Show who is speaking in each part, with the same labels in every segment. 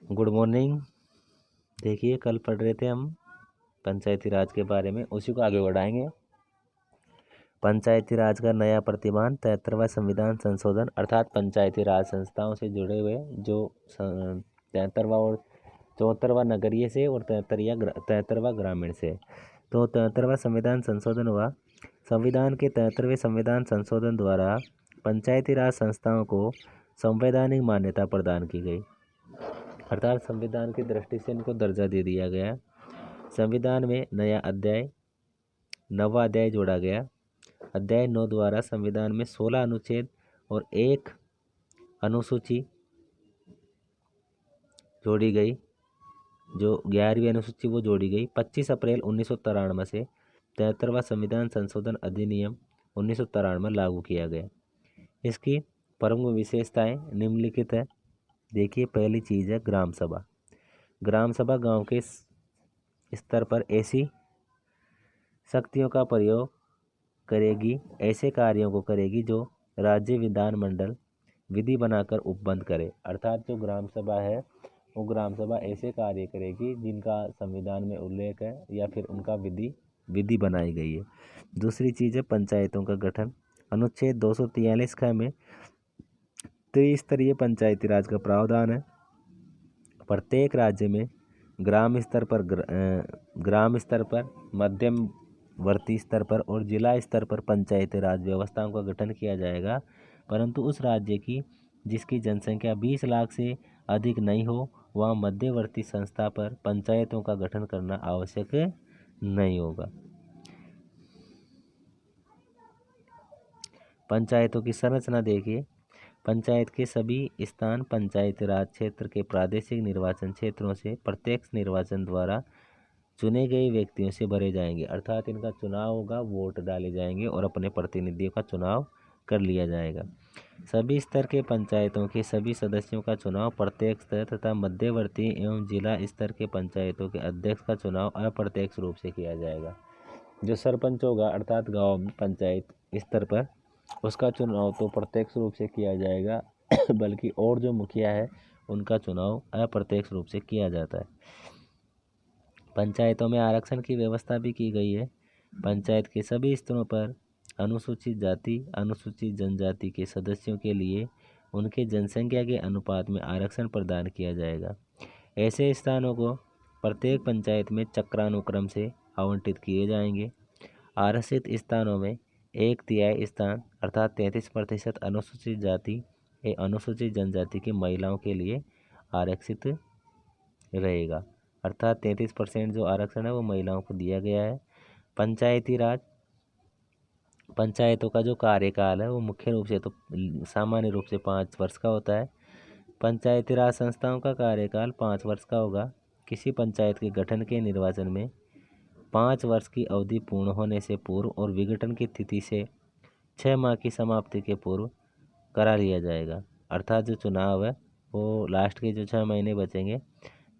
Speaker 1: Good morning. देखिए, कल पढ़ रहे थे हम पंचायती राज के बारे में, उसी को आगे बढ़ाएंगे। पंचायती राज का नया प्रतिमान 73वां संविधान संशोधन, अर्थात पंचायती राज संस्थाओं से जुड़े हुए जो 73वां और 74वां नगरीय से और 73वां ग्रामीण से, तो 73वां संविधान संशोधन हुआ। संविधान के 73वें संविधान संशोधन द्वारा पंचायती राज संस्थाओं को संवैधानिक मान्यता प्रदान की गई, अर्थात संविधान की दृष्टि से इनको दर्जा दे दिया गया। संविधान में नवा अध्याय जोड़ा गया। अध्याय 9 द्वारा संविधान में 16 अनुच्छेद और 1 अनुसूची जोड़ी गई। जो 11वीं अनुसूची वो जोड़ी गई। 25 अप्रैल 1993 से 73वां संविधान संशोधन अधिनियम 1993 लागू किया गया। इसकी प्रमुख विशेषताएं निम्नलिखित है। देखिए, पहली चीज़ है ग्राम सभा। ग्राम सभा गांव के स्तर पर ऐसी शक्तियों का प्रयोग करेगी, ऐसे कार्यों को करेगी जो राज्य विधानमंडल विधि बनाकर उपबंध करे। अर्थात जो ग्राम सभा है वो ग्राम सभा ऐसे कार्य करेगी जिनका संविधान में उल्लेख है या फिर उनका विधि बनाई गई है। दूसरी चीज़ है पंचायतों का गठन। अनुच्छेद 243 ख में त्रिस्तरीय पंचायती राज का प्रावधान है। प्रत्येक राज्य में ग्राम स्तर पर, मध्यवर्ती स्तर पर और जिला स्तर पर पंचायती राज व्यवस्थाओं का गठन किया जाएगा, परंतु उस राज्य की जिसकी जनसंख्या 20 लाख से अधिक नहीं हो वहाँ मध्यवर्ती संस्था पर पंचायतों का गठन करना आवश्यक नहीं होगा। पंचायतों की संरचना देखिए। पंचायत के सभी स्थान पंचायती राज क्षेत्र के प्रादेशिक निर्वाचन क्षेत्रों से प्रत्यक्ष निर्वाचन द्वारा चुने गए व्यक्तियों से भरे जाएंगे, अर्थात इनका चुनाव होगा, वोट डाले जाएंगे और अपने प्रतिनिधियों का चुनाव कर लिया जाएगा। सभी स्तर के पंचायतों के सभी सदस्यों का चुनाव प्रत्यक्ष तथा मध्यवर्ती एवं जिला स्तर के पंचायतों के अध्यक्ष का चुनाव अप्रत्यक्ष रूप से किया जाएगा। जो सरपंच होगा अर्थात गाँव में पंचायत स्तर पर, उसका चुनाव तो प्रत्यक्ष रूप से किया जाएगा बल्कि और जो मुखिया है उनका चुनाव अप्रत्यक्ष रूप से किया जाता है। पंचायतों में आरक्षण की व्यवस्था भी की गई है। पंचायत के सभी स्तरों पर अनुसूचित जाति, अनुसूचित जनजाति के सदस्यों के लिए उनके जनसंख्या के अनुपात में आरक्षण प्रदान किया जाएगा। ऐसे स्थानों को प्रत्येक पंचायत में चक्रानुक्रम से आवंटित किए जाएंगे। आरक्षित स्थानों में 1/3 स्थान अर्थात 33% अनुसूचित जाति या अनुसूचित जनजाति की महिलाओं के लिए आरक्षित रहेगा, अर्थात 33% जो आरक्षण है वो महिलाओं को दिया गया है। पंचायती राज पंचायतों का जो कार्यकाल है वो मुख्य रूप से तो सामान्य रूप से 5 वर्ष का होता है। पंचायती राज संस्थाओं का कार्यकाल 5 वर्ष का होगा। किसी पंचायत के गठन के निर्वाचन में 5 वर्ष की अवधि पूर्ण होने से पूर्व और विघटन की तिथि से 6 माह की समाप्ति के पूर्व करा लिया जाएगा, अर्थात जो चुनाव है वो लास्ट के जो 6 महीने बचेंगे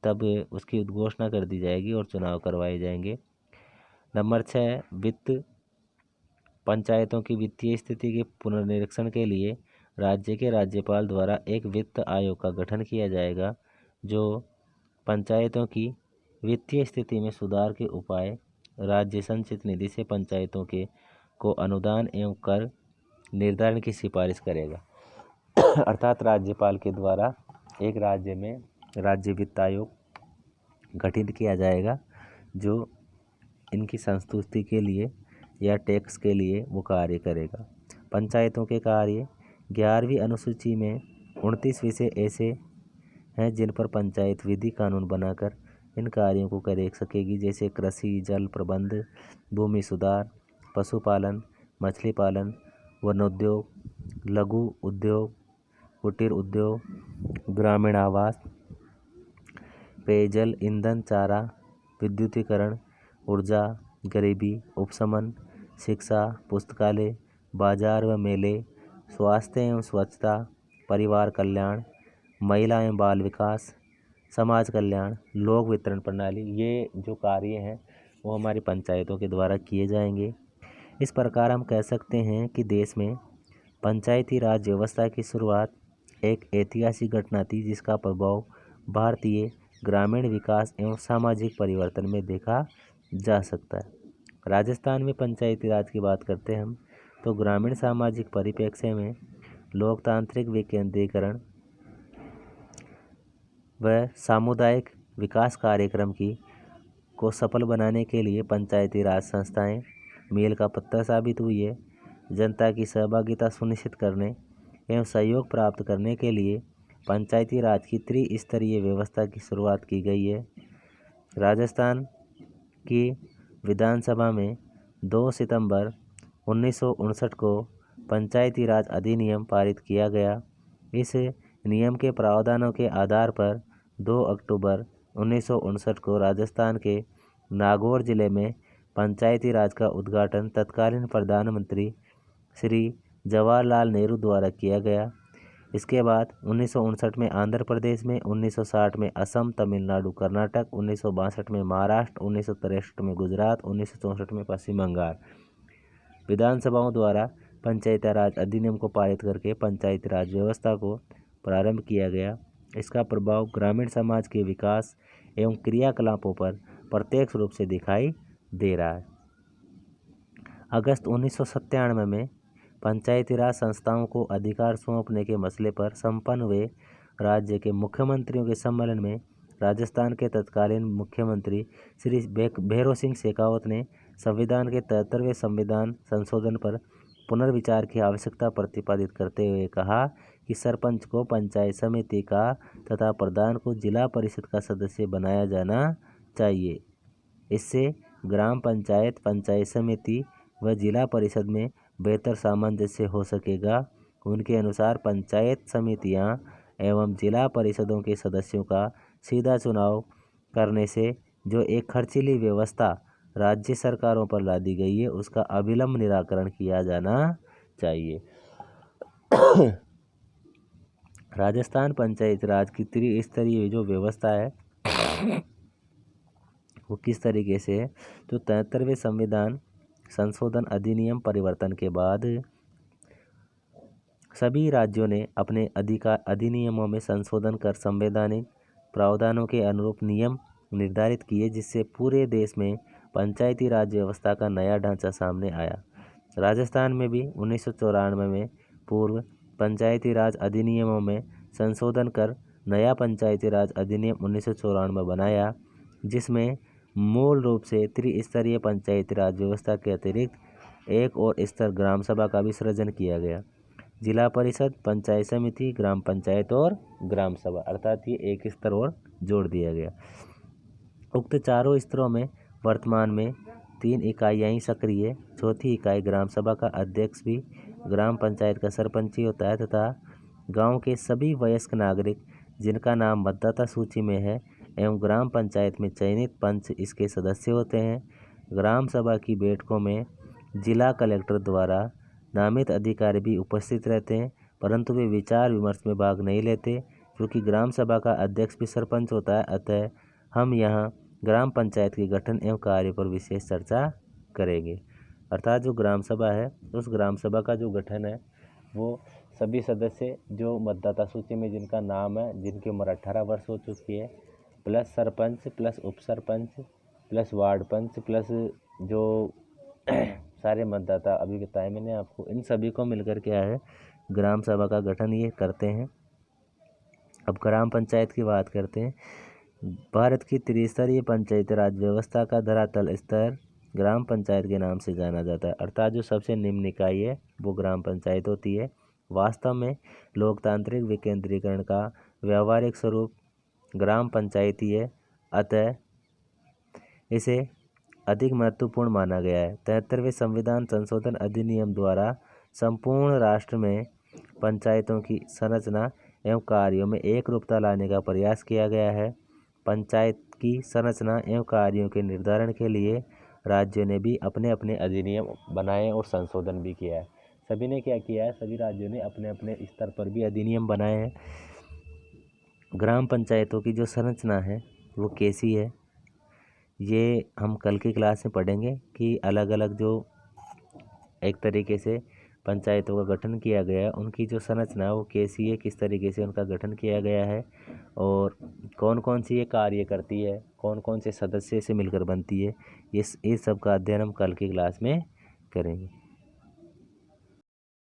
Speaker 1: तब उसकी उद्घोषणा कर दी जाएगी और चुनाव करवाए जाएंगे। नंबर 6, वित्त। पंचायतों की वित्तीय स्थिति के पुनर्निरीक्षण के लिए राज्य के राज्यपाल द्वारा एक वित्त आयोग का गठन किया जाएगा, जो पंचायतों की वित्तीय स्थिति में सुधार के उपाय राज्य संचित निधि से पंचायतों के को अनुदान एवं कर निर्धारण की सिफारिश करेगा। अर्थात राज्यपाल के द्वारा एक राज्य में राज्य वित्त आयोग गठित किया जाएगा जो इनकी संस्तुति के लिए या टैक्स के लिए वो कार्य करेगा। पंचायतों के कार्य। 11वीं अनुसूची में 29 विषय ऐसे हैं जिन पर पंचायत विधि कानून बनाकर इन कार्यों को कर सकेगी, जैसे कृषि, जल प्रबंध, भूमि सुधार, पशुपालन, मछली पालन, वनोद्योग, लघु उद्योग, कुटीर उद्योग, ग्रामीण आवास, पेयजल, ईंधन, चारा, विद्युतीकरण, ऊर्जा, गरीबी उपशमन, शिक्षा, पुस्तकालय, बाजार व मेले, स्वास्थ्य एवं स्वच्छता, परिवार कल्याण, महिला एवं बाल विकास, समाज कल्याण, लोक वितरण प्रणाली। ये जो कार्य हैं वो हमारी पंचायतों के द्वारा किए जाएंगे। इस प्रकार हम कह सकते हैं कि देश में पंचायती राज व्यवस्था की शुरुआत एक ऐतिहासिक घटना थी जिसका प्रभाव भारतीय ग्रामीण विकास एवं सामाजिक परिवर्तन में देखा जा सकता है। राजस्थान में पंचायती राज की बात करते हैं हम, तो ग्रामीण सामाजिक परिप्रेक्ष्य में लोकतांत्रिक विकेंद्रीकरण व सामुदायिक विकास कार्यक्रम को सफल बनाने के लिए पंचायती राज संस्थाएं मील का पत्थर साबित हुई है। जनता की सहभागिता सुनिश्चित करने एवं सहयोग प्राप्त करने के लिए पंचायती राज की त्रिस्तरीय व्यवस्था की शुरुआत की गई है। राजस्थान की विधानसभा में 2 सितंबर 1959 को पंचायती राज अधिनियम पारित किया गया। इस नियम के प्रावधानों के आधार पर 2 अक्टूबर 1959 को राजस्थान के नागौर जिले में पंचायती राज का उद्घाटन तत्कालीन प्रधानमंत्री श्री जवाहरलाल नेहरू द्वारा किया गया। इसके बाद 1959 में आंध्र प्रदेश में, 1960 में असम, तमिलनाडु, कर्नाटक, 1962 में महाराष्ट्र, 1963 में गुजरात, 1964 में पश्चिम बंगाल विधानसभाओं द्वारा पंचायती राज अधिनियम को पारित करके पंचायती राज व्यवस्था को प्रारंभ किया गया। इसका प्रभाव ग्रामीण समाज के विकास एवं क्रियाकलापों पर प्रत्यक्ष रूप से दिखाई दे रहा है। अगस्त 1997 में पंचायती राज संस्थाओं को अधिकार सौंपने के मसले पर संपन्न हुए राज्य के मुख्यमंत्रियों के सम्मेलन में राजस्थान के तत्कालीन मुख्यमंत्री श्री भैरों सिंह शेखावत ने संविधान के 73वें संविधान संशोधन पर पुनर्विचार की आवश्यकता प्रतिपादित करते हुए कहा कि सरपंच को पंचायत समिति का तथा प्रधान को जिला परिषद का सदस्य बनाया जाना चाहिए। इससे ग्राम पंचायत, पंचायत समिति व जिला परिषद में बेहतर सामंजस्य हो सकेगा। उनके अनुसार पंचायत समितियां एवं जिला परिषदों के सदस्यों का सीधा चुनाव करने से जो एक खर्चीली व्यवस्था राज्य सरकारों पर लादी गई है, उसका अविलंब निराकरण किया जाना चाहिए। राजस्थान पंचायत राज की त्रिस्तरीय जो व्यवस्था है वो किस तरीके से है, तो 73वें संविधान संशोधन अधिनियम परिवर्तन के बाद सभी राज्यों ने अपने अधिनियमों में संशोधन कर संवैधानिक प्रावधानों के अनुरूप नियम निर्धारित किए, जिससे पूरे देश में पंचायती राज व्यवस्था का नया ढांचा सामने आया। राजस्थान में भी 1994 में पूर्व पंचायती राज अधिनियमों में संशोधन कर नया पंचायती राज अधिनियम 1994 बनाया, जिसमें मूल रूप से त्रिस्तरीय पंचायती राज व्यवस्था के अतिरिक्त एक और स्तर ग्राम सभा का भी सृजन किया गया। जिला परिषद, पंचायत समिति, ग्राम पंचायत और ग्राम सभा, अर्थात ये एक स्तर और जोड़ दिया गया। उक्त चारों स्तरों में वर्तमान में 3 इकाइयाँ ही सक्रिय है। चौथी इकाई ग्राम सभा का अध्यक्ष भी ग्राम पंचायत का सरपंच ही होता है तथा गांव के सभी वयस्क नागरिक जिनका नाम मतदाता सूची में है एवं ग्राम पंचायत में चयनित पंच इसके सदस्य होते हैं। ग्राम सभा की बैठकों में जिला कलेक्टर द्वारा नामित अधिकारी भी उपस्थित रहते हैं, परंतु वे विचार विमर्श में भाग नहीं लेते, क्योंकि ग्राम सभा का अध्यक्ष भी सरपंच होता है। अतः हम यहाँ ग्राम पंचायत के गठन एवं कार्य पर विशेष चर्चा करेंगे। अर्थात जो ग्राम सभा है, उस ग्राम सभा का जो गठन है वो सभी सदस्य जो मतदाता सूची में जिनका नाम है, जिनकी उम्र 18 वर्ष हो चुकी है, प्लस सरपंच, प्लस उप सरपंच, प्लस वार्ड पंच, प्लस जो सारे मतदाता अभी बताए मैंने आपको, इन सभी को मिलकर क्या है ग्राम सभा का गठन ये करते हैं। अब ग्राम पंचायत की बात करते हैं। भारत की त्रिस्तरीय पंचायती राज व्यवस्था का धरातल स्तर ग्राम पंचायत के नाम से जाना जाता है, अर्थात जो सबसे निम्न इकाई है वो ग्राम पंचायत होती है। वास्तव में लोकतांत्रिक विकेंद्रीकरण का व्यावहारिक स्वरूप ग्राम पंचायती है, अतः इसे अधिक महत्वपूर्ण माना गया है। 73वें संविधान संशोधन अधिनियम द्वारा संपूर्ण राष्ट्र में पंचायतों की संरचना एवं कार्यों में एक रूपता लाने का प्रयास किया गया है। पंचायत की संरचना एवं कार्यों के निर्धारण के लिए राज्यों ने भी अपने अपने अधिनियम बनाए और संशोधन भी किया है। सभी ने क्या किया है, सभी राज्यों ने अपने अपने स्तर पर भी अधिनियम बनाए हैं। ग्राम पंचायतों की जो संरचना है वो कैसी है, ये हम कल की क्लास में पढ़ेंगे कि अलग अलग जो एक तरीके से पंचायतों का गठन किया गया है, उनकी जो संरचना है वो कैसी है, किस तरीके से उनका गठन किया गया है और कौन कौन सी ये कार्य करती है, कौन कौन से सदस्य से मिलकर बनती है, ये सब का अध्ययन हम कल की क्लास में करेंगे।